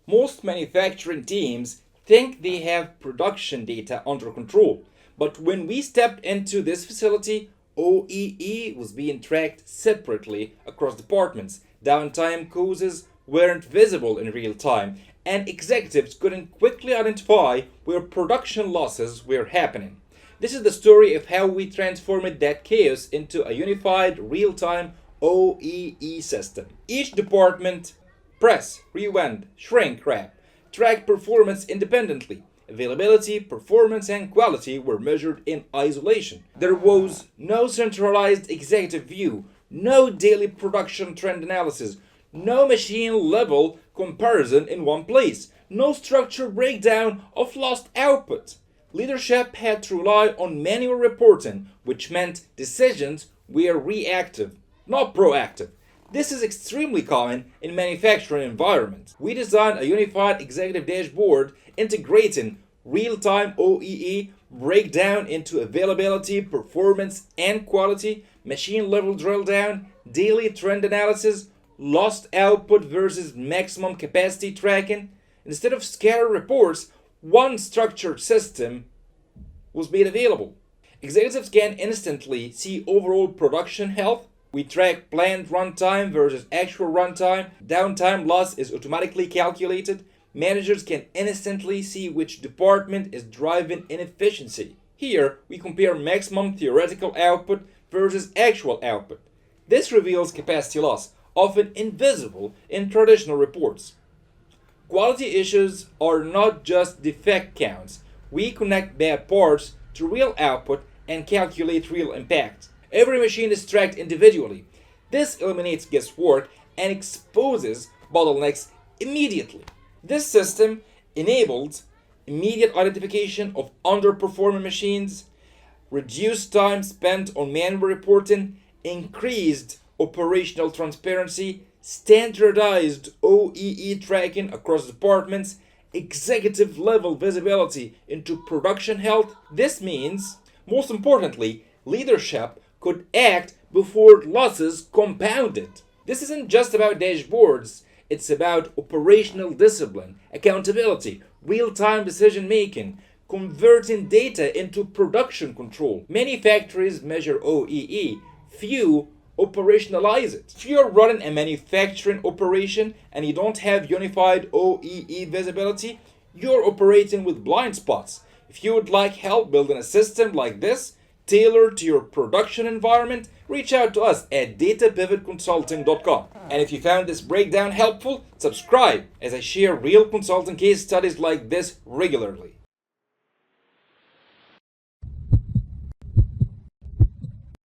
Most manufacturing teams think they have production data under control, but when we stepped into this facility, OEE was being tracked separately across departments. Downtime causes weren't visible in real time, and executives couldn't quickly identify where production losses were happening. This is the story of how we transformed that chaos into a unified real time OEE system. Each department press, rewind, shrink wrap, track performance independently. Availability, performance, and quality were measured in isolation. There was no centralized executive view, no daily production trend analysis, no machine level comparison in one place, no structured breakdown of lost output. Leadership had to rely on manual reporting, which meant decisions were reactive, not proactive. This is extremely common in manufacturing environments. We designed a unified executive dashboard integrating real-time OEE breakdown into availability, performance, and quality, machine level drill down, daily trend analysis, lost output versus maximum capacity tracking. Instead of scattered reports, one structured system was made available. Executives can instantly see overall production health. We track planned runtime versus actual runtime. Downtime loss is automatically calculated. Managers can instantly see which department is driving inefficiency. Here, we compare maximum theoretical output versus actual output. This reveals capacity loss, often invisible in traditional reports. Quality issues are not just defect counts. We connect bad parts to real output and calculate real impact. Every machine is tracked individually. This eliminates guesswork and exposes bottlenecks immediately. This system enabled immediate identification of underperforming machines, reduced time spent on manual reporting, increased operational transparency, standardized OEE tracking across departments, executive level visibility into production health. This means, most importantly, leadership could act before losses compounded. This isn't just about dashboards, it's about operational discipline, accountability, real time decision making, converting data into production control. Many factories measure OEE, few operationalize it. If you're running a manufacturing operation and you don't have unified OEE visibility, you're operating with blind spots. If you would like help building a system like this, tailored to your production environment, reach out to us at datapivotconsulting.com. And if you found this breakdown helpful, subscribe as I share real consulting case studies like this regularly.